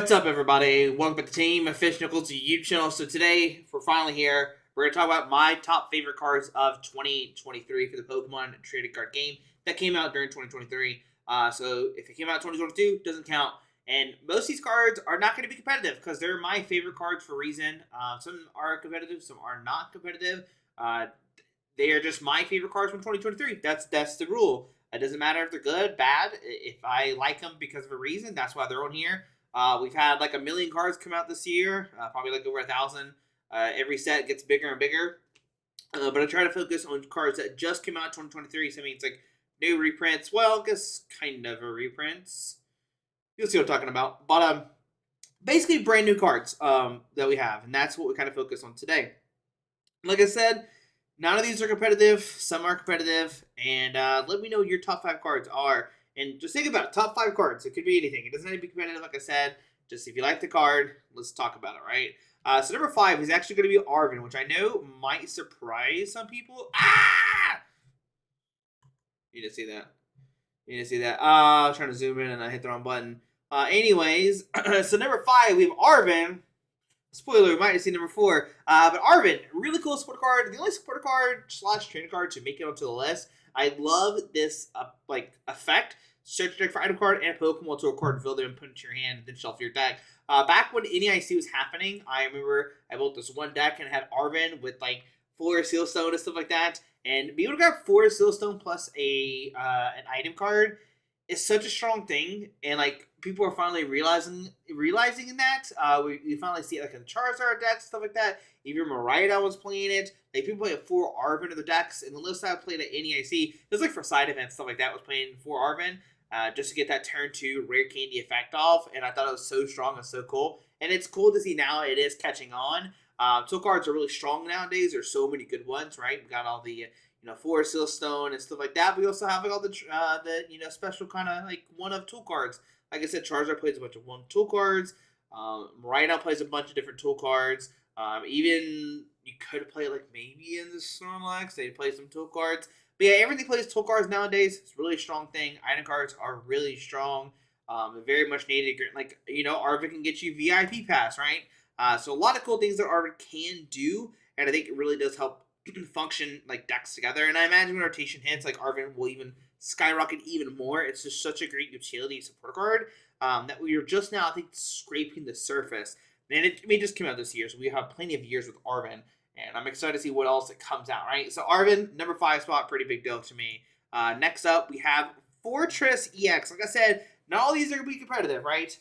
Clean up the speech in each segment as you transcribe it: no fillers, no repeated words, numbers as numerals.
What's up, everybody? Welcome back to Team Fish Nichols YouTube channel. So today, we're finally here. We're going to talk about my top favorite cards of 2023 for the Pokemon trading card game that came out during 2023. So if it came out in 2022, it doesn't count. And most of these cards are not going to be competitive because they're my favorite cards for a reason. Some are competitive, some are not competitive. They are just my favorite cards from 2023. That's the rule. It doesn't matter if they're good, bad. If I like them because of a reason, that's why they're on here. We've had like 1 million cards come out this year, probably like over 1,000. Every set gets bigger and bigger. But I try to focus on cards that just came out in 2023. So I mean, it's like new reprints. Well, I guess kind of a reprints. You'll see what I'm talking about. But basically brand new cards that we have. And that's what we kind of focus on today. Like I said, none of these are competitive. Some are competitive. And let me know what your top 5 cards are. And just think about it. Top 5 cards. It could be anything. It doesn't have to be competitive, like I said. Just if you like the card, let's talk about it, right? So number 5 is actually going to be Arvin, which I know might surprise some people. Ah! You didn't see that. You didn't see that. I was trying to zoom in and I hit the wrong button. Anyways, so number 5, we have Arvin. Spoiler, we might have seen number 4. But Arvin, really cool support card. The only support card / trainer card to make it onto the list. I love this effect. Search deck for item card and a Pokemon to a card, fill them, put it into your hand, and then shuffle your deck. Back when NEIC was happening, I remember I built this one deck and had Arvin with like 4 Sealstone and stuff like that. And being able to grab 4 Sealstone plus an item card is such a strong thing. And like people are finally realizing in that. We finally see it like in the Charizard decks, stuff like that. Even Marida was playing it. Like people play 4 Arvin in the decks. And the list I played at NEIC, it was like for side events, stuff like that, was playing 4 Arvin. Just to get that turn 2 rare candy effect off, and I thought it was so strong and so cool. And it's cool to see now it is catching on. Tool cards are really strong nowadays. There's so many good ones, right? We got all the 4 Sealstone and stuff like that. We also have like all the special kind of like one of tool cards. Like I said, Charizard plays a bunch of 1 tool cards. Marina plays a bunch of different tool cards. Even you could play like maybe in the Snorlax, they play some tool cards. But yeah, everything plays tool cards nowadays. It's a really strong thing. Item cards are really strong. Very much needed. Like, Arvin can get you VIP pass, right? So a lot of cool things that Arvin can do. And I think it really does help function like decks together. And I imagine when rotation hits, like Arvin will even skyrocket even more. It's just such a great utility support card that we are just now, I think, scraping the surface. And it just came out this year, so we have plenty of years with Arvin. And I'm excited to see what else it comes out, right? So Arvin, number 5 spot, pretty big deal to me. Next up, we have Fortress EX. Like I said, not all these are going to be competitive, right?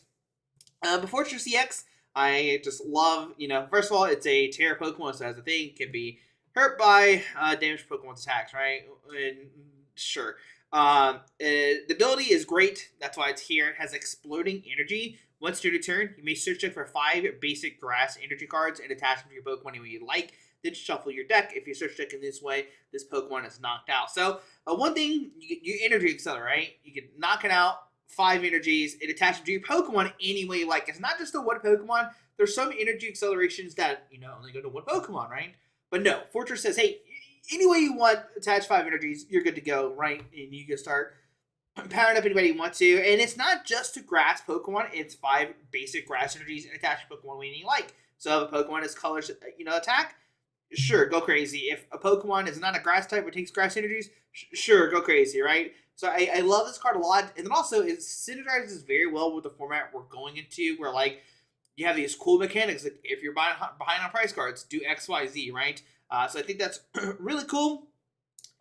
But Fortress EX, I just love, first of all, it's a Terra Pokemon, so as a thing, can be hurt by damaged Pokemon's attacks, right? And sure. The ability is great. That's why it's here. It has exploding energy. Once during your turn, you may search it for 5 basic grass energy cards and attach them to your Pokemon any way you like. Then shuffle your deck. If you search deck in this way, this Pokemon is knocked out. So one thing, you energy accelerate, right? You can knock it out, 5 energies, it attaches to your Pokemon any way you like. It's not just the one Pokemon. There's some energy accelerations that, only go to one Pokemon, right? But no, Fortress says, hey, any way you want, attach 5 energies, you're good to go, right? And you can start powering up anybody you want to. And it's not just to grass Pokemon. It's 5 basic grass energies and attach to Pokemon when you like. So if a Pokemon has colors, attack, sure, go crazy. If a Pokemon is not a grass type but takes grass energies, sure, go crazy, right? So I love this card a lot. And then also, it synergizes very well with the format we're going into, where, like, you have these cool mechanics. Like, if you're behind on price cards, do X, Y, Z, right? So I think that's really cool.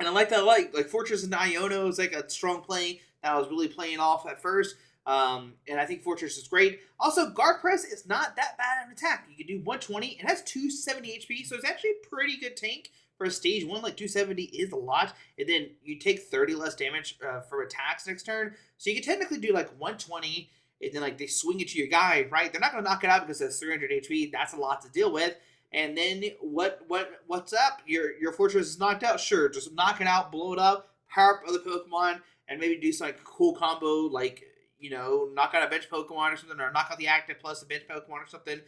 And I like that, like Fortress and Iono is like a strong play that I was really playing off at first. And I think Fortress is great. Also, Guard Press is not that bad of an attack. You can do 120. It has 270 HP, so it's actually a pretty good tank for a stage 1. Like 270 is a lot. And then you take 30 less damage for attacks next turn. So you can technically do like 120, and then like they swing it to your guy, right? They're not going to knock it out because it's 300 HP. That's a lot to deal with. And then what's up? Your Fortress is knocked out. Sure, just knock it out, blow it up, power up other Pokemon, and maybe do some like cool combo, like knock out a bench Pokemon or something, or knock out the active plus a bench Pokemon or something.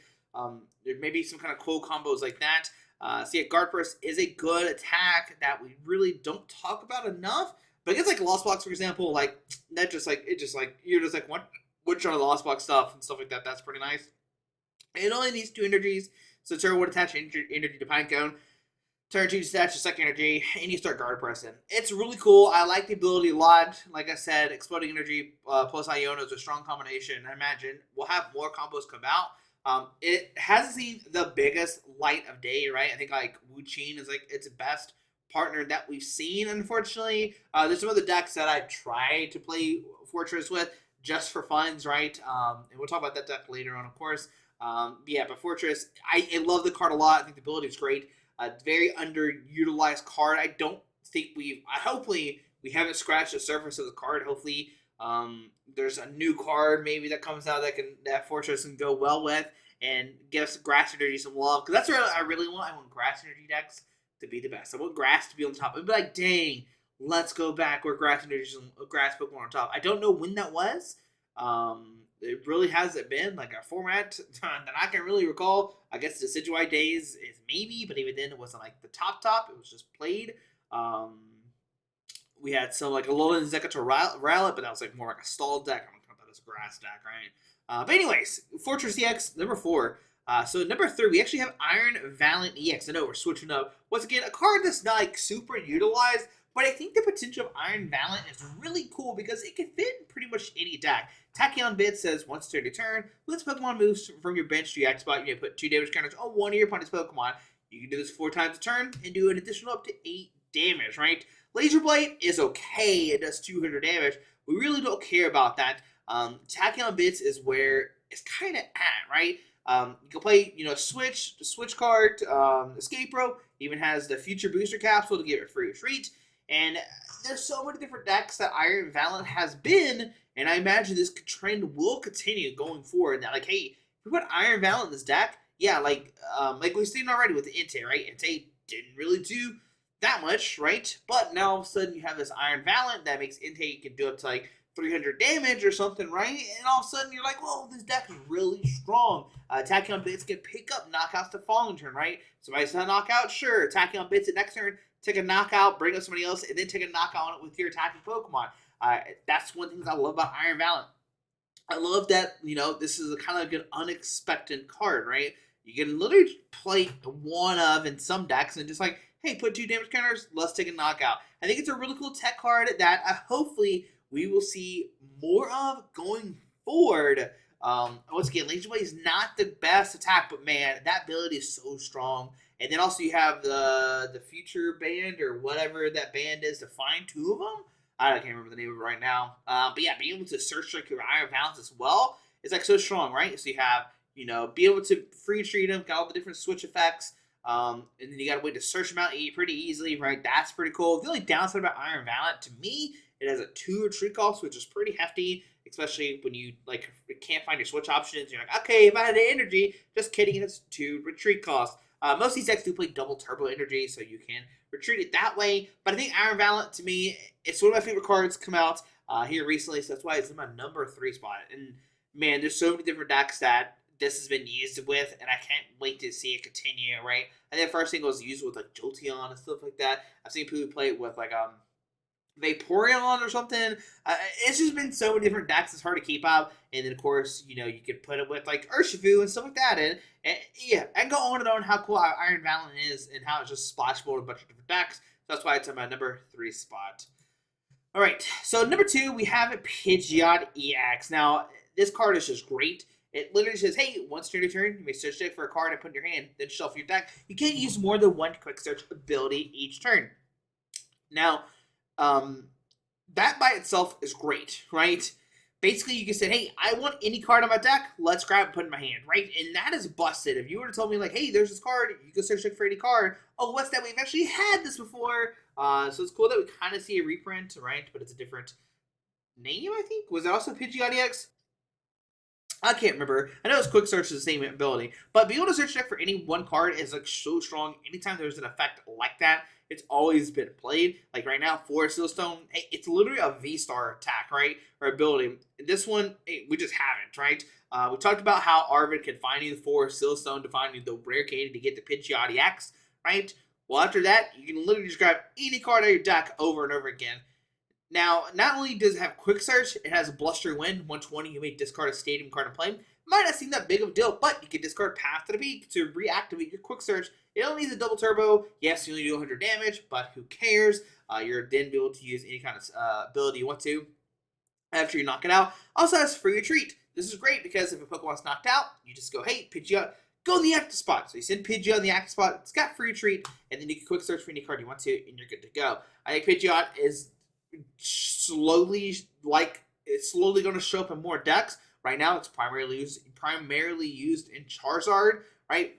There may be some kind of cool combos like that. So yeah, Guard Press is a good attack that we really don't talk about enough. But against like Lost Box, for example, like that you're just like, what? which are the Lost Box stuff and stuff like that. That's pretty nice. It only needs 2 energies, so turn 1 attach energy to Pinecone. Turn 2 attach a second energy, and you start guard pressing. It's really cool. I like the ability a lot. Like I said, exploding energy plus Iono is a strong combination. I imagine we'll have more combos come out. It hasn't seen the biggest light of day, right? I think like Wu-Chin is like its best partner that we've seen, unfortunately. There's some other decks that I've tried to play Fortress with just for funds, right? And we'll talk about that deck later on, of course. But Fortress, I love the card a lot. I think the ability is great. Very underutilized card. I don't think hopefully we haven't scratched the surface of the card. Hopefully there's a new card maybe that comes out that Fortress can go well with and give us Grass Energy some love. Because that's what I really want. I want Grass Energy decks to be the best. I want Grass to be on top. I'd be like, dang, let's go back where Grass Energy is Grass Pokemon on top. I don't know when that was. It really hasn't been like a format that I can really recall. I guess the Decidueye days is maybe, but even then it wasn't like the top. It was just played. We had some like a Alolan Zekata Rowlet, but that was like more like a stall deck. I don't count that as a grass deck, right? But anyways, Fortress EX number 4. So number 3, we actually have Ironvalent EX. I know we're switching up. Once again, a card that's not like super utilized, but I think the potential of Ironvalent is really cool because it can fit in pretty much any deck. Tachyon Bit says, once during your turn, when this Pokemon moves from your bench to your active spot, you may put 2 damage counters on one of your opponent's Pokemon. You can do this 4 times a turn and do an additional up to 8 damage, right? Laser Blade is okay. It does 200 damage. We really don't care about that. Tachyon Bits is where it's kind of at, right? You can play, Switch, the Switch card, Escape Rope, even has the Future Booster Capsule to give it free retreat. And there's so many different decks that Ironvalent has been, and I imagine this trend will continue going forward. That like, hey, if we put Ironvalent in this deck, yeah, like we've seen already with the Entei, right? Entei didn't really do that much, right? But now all of a sudden you have this Ironvalent that makes Entei can do up to like 300 damage or something, right? And all of a sudden you're like, whoa, this deck is really strong. Tachyon Bits can pick up knockouts to following turn, right? Somebody's not knockout, sure. Tachyon Bits at next turn, take a knockout, bring up somebody else, and then take a knockout on it with your attacking Pokemon. That's one thing I love about Ironvalent. I love that, this is a kind of like an unexpected card, right? You can literally play one of in some decks and just like, hey, put 2 damage counters, let's take a knockout. I think it's a really cool tech card that hopefully we will see more of going forward. Once again, Laser Blade is not the best attack, but man, that ability is so strong. And then also you have the Future Band or whatever that band is to find 2 of them. I can't remember the name of it right now. But yeah, being able to search like your Ironvalent as well is like so strong, right? So you have, be able to free treat them, got all the different switch effects. And then you got a way to search them out pretty easily, right? That's pretty cool. The only downside about Ironvalent, to me, it has a 2 retreat cost, which is pretty hefty, especially when you like can't find your switch options. You're like, okay, if I had the energy, just kidding, it's 2 retreat costs. Most of these decks do play double turbo energy, so you can retreat it that way. But I think Ironvalent, to me, it's one of my favorite cards come out here recently, so that's why it's in my number 3 spot. And man, there's so many different decks that this has been used with, and I can't wait to see it continue, right? I think the first thing was used with like Jolteon and stuff like that. I've seen people play it with like Vaporeon or something. It's just been so many different decks, it's hard to keep up. And then of course, you could put it with like Urshifu and stuff like that. And yeah, I can go on and on how cool Ironvalent is and how it's just splashable in a bunch of different decks. So that's why it's in my number 3 spot. All right, so number 2, we have a Pidgeon EX. Now, this card is just great. It literally says, hey, once during your turn, you may search deck for a card and put it in your hand, then shuffle your deck. You can't use more than 1 quick search ability each turn. Now, that by itself is great, right? Basically, you can say, hey, I want any card on my deck, let's grab it and put it in my hand, right? And that is busted. If you were to tell me, like, hey, there's this card, you can search for any card. Oh, what's that? We've actually had this before. So it's cool that we kind of see a reprint, right? But it's a different name, I think. Was it also Pidgeon EX? I can't remember. I know it's quick search is the same ability. But being able to search deck for any one card is like so strong. Anytime there's an effect like that, it's always been played. Like right now, Forest Sealstone, hey, it's literally a V-Star attack, right? Or ability. This one, hey, we just haven't, right? We talked about how Arvin can find you the Forest Sealstone to find you the rare candy to get the Pidgeot EX, right? Well, after that, you can literally just grab any card out of your deck over and over again. Now, not only does it have quick search, it has a blustery wind, 120. You may discard a stadium card and play. Might not seem that big of a deal, but you can discard Path to the Peak to reactivate your quick search. It only needs a double turbo. Yes, you only do 100 damage, but who cares? You're then able to use any kind of ability you want to after you knock it out. Also has free retreat. This is great because if a Pokemon's knocked out, you just go, hey, Pidgeot, go in the active spot. So you send Pidgeot in the active spot. It's got free retreat, and then you can quick search for any card you want to, and you're good to go. I think Pidgeot is slowly going to show up in more decks. Right now, it's primarily used in Charizard, right?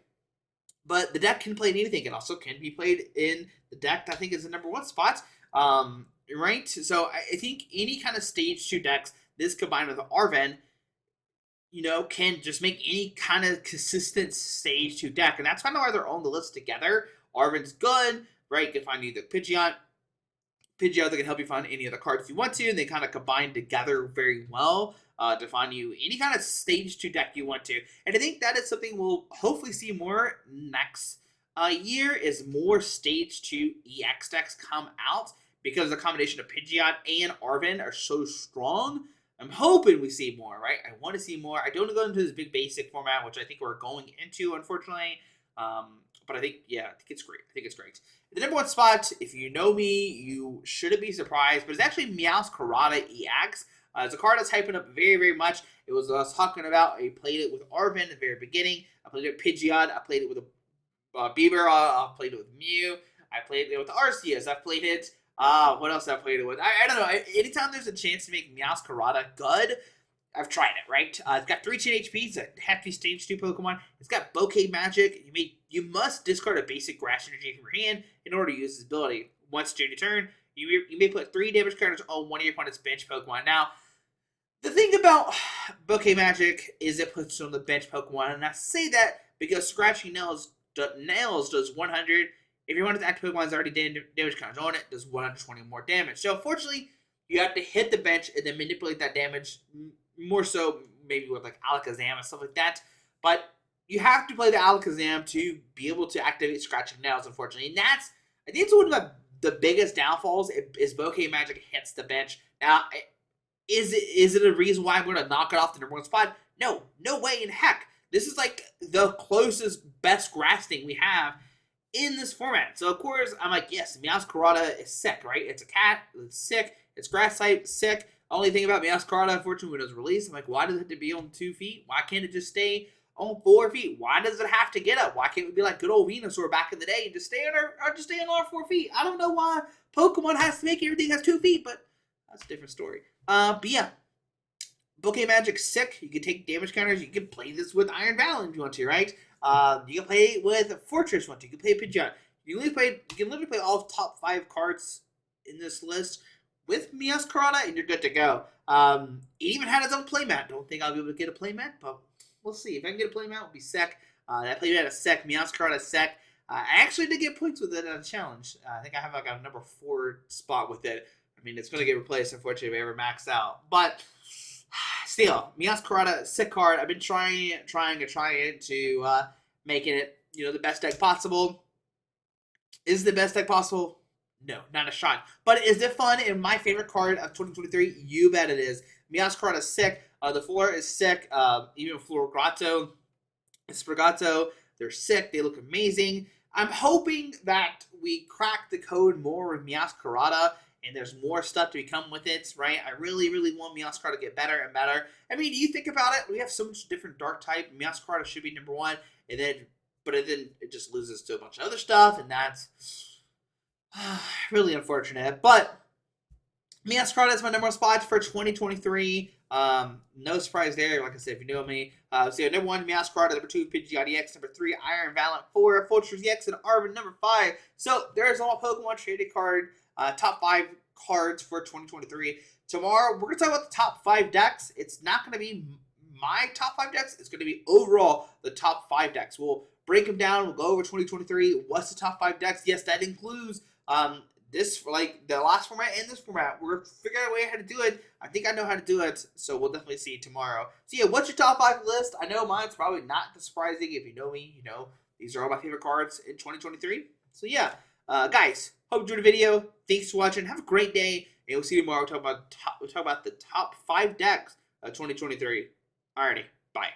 But the deck can play in anything. It also can be played in the deck that I think is the number 1 spot, right? So I think any kind of stage 2 decks, this combined with Arvin, can just make any kind of consistent stage 2 deck, and that's kind of why they're on the list together. Arvin's good, right? You can find either Pidgeot that can help you find any other cards you want to, and they kind of combine together very well to find you any kind of stage 2 deck you want to. And I think that is something we'll hopefully see more next year, is more stage 2 EX decks come out, because the combination of Pidgeot and Arvin are so strong. I'm hoping we see more, right? I want to see more. I don't want to go into this big basic format, which I think we're going into, unfortunately. But I think it's great. I think it's great. The number 1 spot, if you know me, you shouldn't be surprised, but it's actually Meowscarada EX. It's a card that's hyping up very, very much. It was us talking about. I played it with Arvin at the very beginning. I played it with Pidgeot. I played it with a Beaver. I played it with Mew. I played it with Arceus. I played it. What else have I played it with? I don't know. Anytime there's a chance to make Meowscarada good, I've tried it, right? It's got 310 HP. It's a hefty stage 2 Pokemon. It's got bouquet magic. You must discard a basic grass energy from your hand in order to use this ability. Once during your turn, you may put 3 damage counters on one of your opponent's bench Pokemon. Now, the thing about bouquet magic is it puts on the bench Pokemon, and I say that because Scratching Nails does 100. If your opponent's active Pokemon is already damage counters on it, does 120 more damage. So, unfortunately, you have to hit the bench and then manipulate that damage, more so maybe with like Alakazam and stuff like that. But you have to play the Alakazam to be able to activate Scratching Nails, unfortunately. And I think it's one of the biggest downfalls is bouquet magic hits the bench. Now, is it a reason why I'm going to knock it off the number 1 spot? No way in heck. This is like the closest, best grass thing we have in this format. So, of course, I'm like, yes, Meowscarada is sick, right? It's a cat, it's sick, it's grass type, sick. Only thing about Meowscarada, unfortunately, when it was released, I'm like, why does it have to be on 2 feet? Why can't it just stay on 4 feet? Why does it have to get up? Why can't we be like good old Venusaur back in the day and just stay on our 4 feet? I don't know why Pokemon has to make everything has 2 feet, but that's a different story. But yeah, Bouquet Magic's sick. You can take damage counters. You can play this with Ironvalent if you want to, right? You can play it with Fortress if you want to. You can play Pidgeot. You can literally play all top 5 cards in this list with Meowscarada, and you're good to go. It even had its own playmat. Don't think I'll be able to get a playmat, but we'll see. If I can get a playmat, it'll be sick. That playmat is sick. Meowscarada is sick. I actually did get points with it at a challenge. I think I have like a number 4 spot with it. I mean, it's going to get replaced, unfortunately, if I ever max out. But still, Meowscarada, sick card. I've been trying to making it, the best deck possible. Is it the best deck possible? No, not a shot. But is it fun and my favorite card of 2023? You bet it is. Meowscarada is sick. The floor is sick. Even Florigato, Sprigato, they're sick. They look amazing. I'm hoping that we crack the code more with Meowscarada and there's more stuff to become with it, right? I really, really want Meowscarada to get better and better. I mean, you think about it, we have so much different dark type. Meowscarada should be number 1, but then it just loses to a bunch of other stuff, and that's really unfortunate. But Meowscarada is my number 1 spot for 2023. No surprise there. Like I said, if you know me. So yeah, number 1, Meowscarada. Number 2, Pidgeot EX. Number 3, Ironvalent. 4, Fortress EX. And Arvin, number 5. So there's all Pokemon traded card. Top 5 cards for 2023. Tomorrow, we're going to talk about the top 5 decks. It's not going to be my top 5 decks. It's going to be overall the top 5 decks. We'll break them down. We'll go over 2023. What's the top 5 decks? Yes, that includes this, like the last format and this format. We're figuring out a way how to do it. I think I know how to do it, so we'll definitely see tomorrow. So yeah, what's your top 5 list? I know mine's probably not surprising. If you know me, you know these are all my favorite cards in 2023. So yeah, guys, hope you enjoyed the video. Thanks for watching. Have a great day. And we'll see you tomorrow. We'll talk about the top 5 decks of 2023. Alrighty, bye.